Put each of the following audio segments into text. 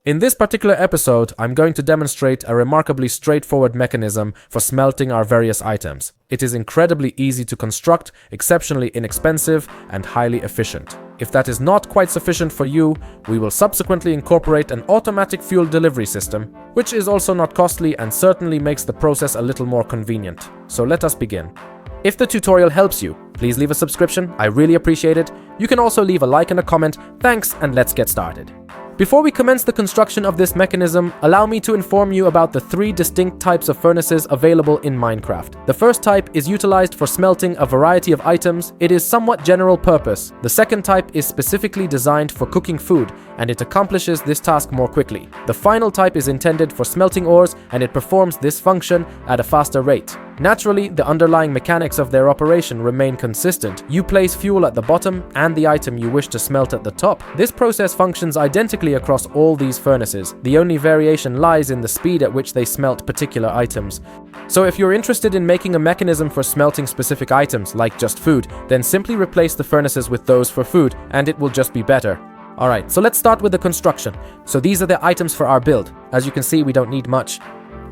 In this particular episode, I'm going to demonstrate a remarkably straightforward mechanism for smelting our various items. It is incredibly easy to construct, exceptionally inexpensive, and highly efficient. If that is not quite sufficient for you, we will subsequently incorporate an automatic fuel delivery system, which is also not costly and certainly makes the process a little more convenient. So let us begin. If the tutorial helps you, please leave a subscription, I really appreciate it. You can also leave a like and a comment. Thanks, and let's get started. Before we commence the construction of this mechanism, allow me to inform you about the three distinct types of furnaces available in Minecraft. The first type is utilized for smelting a variety of items. It is somewhat general purpose. The second type is specifically designed for cooking food, and it accomplishes this task more quickly. The final type is intended for smelting ores, and it performs this function at a faster rate. Naturally, the underlying mechanics of their operation remain consistent. You place fuel at the bottom and the item you wish to smelt at the top. This process functions identically across all these furnaces. The only variation lies in the speed at which they smelt particular items. So if you're interested in making a mechanism for smelting specific items, like just food, then simply replace the furnaces with those for food, and it will just be better. Alright, so let's start with the construction. So these are the items for our build. As you can see, we don't need much.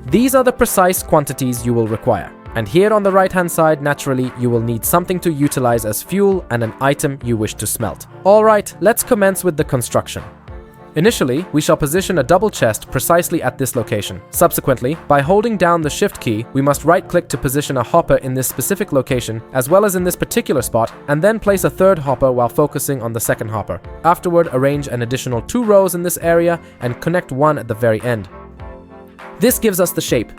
These are the precise quantities you will require. And here on the right hand side, naturally, you will need something to utilize as fuel and an item you wish to smelt. Alright, let's commence with the construction. Initially, we shall position a double chest precisely at this location. Subsequently, by holding down the shift key, we must right-click to position a hopper in this specific location, as well as in this particular spot, and then place a third hopper while focusing on the second hopper. Afterward, arrange an additional 2 rows in this area and connect one at the very end. This gives us the shape.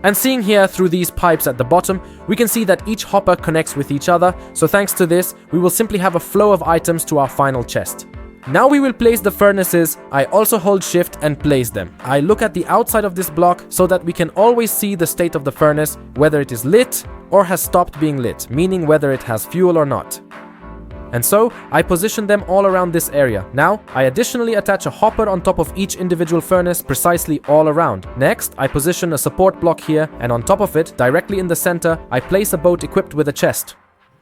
And seeing here through these pipes at the bottom, we can see that each hopper connects with each other, so thanks to this, we will simply have a flow of items to our final chest. Now we will place the furnaces. I also hold shift and place them. I look at the outside of this block so that we can always see the state of the furnace, whether it is lit or has stopped being lit, meaning whether it has fuel or not. And so, I position them all around this area. Now, I additionally attach a hopper on top of each individual furnace precisely all around. Next, I position a support block here, and on top of it, directly in the center, I place a boat equipped with a chest.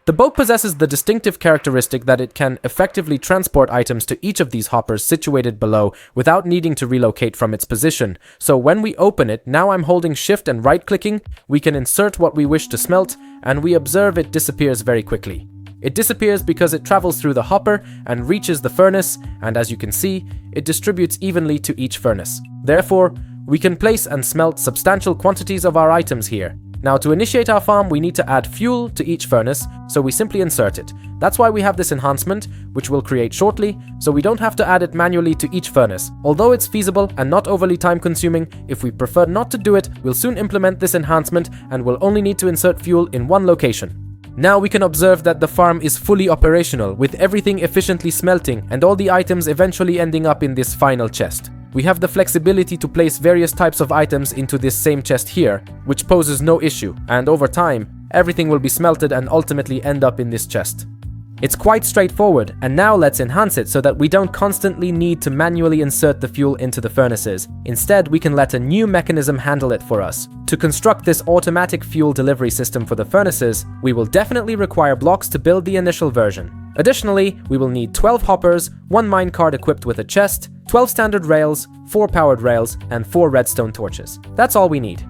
The boat possesses the distinctive characteristic that it can effectively transport items to each of these hoppers situated below without needing to relocate from its position. So when we open it, now I'm holding shift and right-clicking, we can insert what we wish to smelt, and we observe it disappears very quickly. It disappears because it travels through the hopper and reaches the furnace, and as you can see, it distributes evenly to each furnace. Therefore, we can place and smelt substantial quantities of our items here. Now, to initiate our farm, we need to add fuel to each furnace, so we simply insert it. That's why we have this enhancement, which we'll create shortly, so we don't have to add it manually to each furnace. Although it's feasible and not overly time-consuming, if we prefer not to do it, we'll soon implement this enhancement and we'll only need to insert fuel in one location. Now we can observe that the farm is fully operational, with everything efficiently smelting and all the items eventually ending up in this final chest. We have the flexibility to place various types of items into this same chest here, which poses no issue, and over time, everything will be smelted and ultimately end up in this chest. It's quite straightforward, and now let's enhance it so that we don't constantly need to manually insert the fuel into the furnaces. Instead, we can let a new mechanism handle it for us. To construct this automatic fuel delivery system for the furnaces, we will definitely require blocks to build the initial version. Additionally, we will need 12 hoppers, 1 minecart equipped with a chest, 12 standard rails, 4 powered rails, and 4 redstone torches. That's all we need.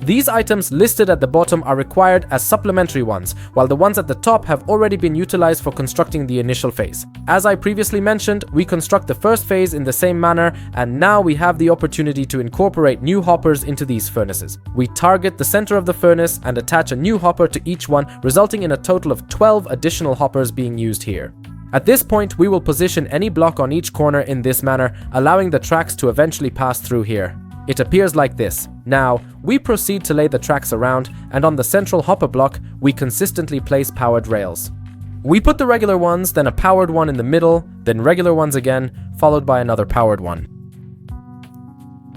These items listed at the bottom are required as supplementary ones, while the ones at the top have already been utilized for constructing the initial phase. As I previously mentioned, we construct the first phase in the same manner, and now we have the opportunity to incorporate new hoppers into these furnaces. We target the center of the furnace and attach a new hopper to each one, resulting in a total of 12 additional hoppers being used here. At this point, we will position any block on each corner in this manner, allowing the tracks to eventually pass through here. It appears like this. Now, we proceed to lay the tracks around, and on the central hopper block, we consistently place powered rails. We put the regular ones, then a powered one in the middle, then regular ones again, followed by another powered one.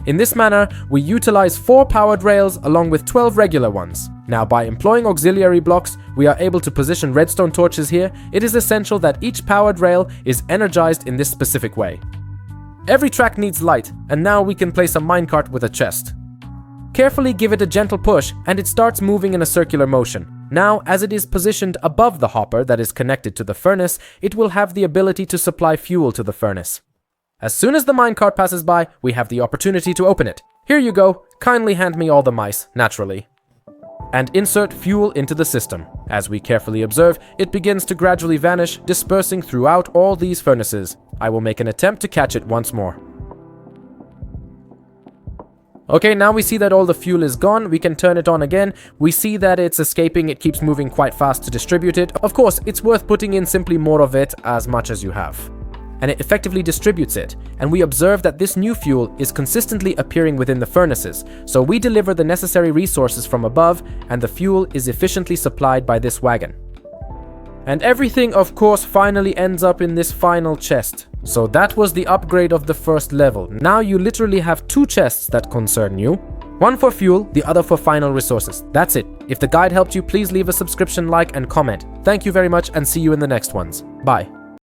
In this manner, we utilize 4 powered rails along with 12 regular ones. Now, by employing auxiliary blocks, we are able to position redstone torches here. It is essential that each powered rail is energized in this specific way. Every track needs light, and now we can place a minecart with a chest. Carefully give it a gentle push, and it starts moving in a circular motion. Now, as it is positioned above the hopper that is connected to the furnace, it will have the ability to supply fuel to the furnace. As soon as the minecart passes by, we have the opportunity to open it. Here you go, kindly hand me all the mice, naturally. And insert fuel into the system. As we carefully observe, it begins to gradually vanish, dispersing throughout all these furnaces. I will make an attempt to catch it once more. Okay, now we see that all the fuel is gone. We can turn it on again. We see that it's escaping. It keeps moving quite fast to distribute it. Of course, it's worth putting in simply more of it, as much as you have. And it effectively distributes it. And we observe that this new fuel is consistently appearing within the furnaces. So we deliver the necessary resources from above, and the fuel is efficiently supplied by this wagon. And everything, of course, finally ends up in this final chest. So that was the upgrade of the first level. Now you literally have 2 chests that concern you. One for fuel, the other for final resources. That's it. If the guide helped you, please leave a subscription, like, and comment. Thank you very much, and see you in the next ones. Bye.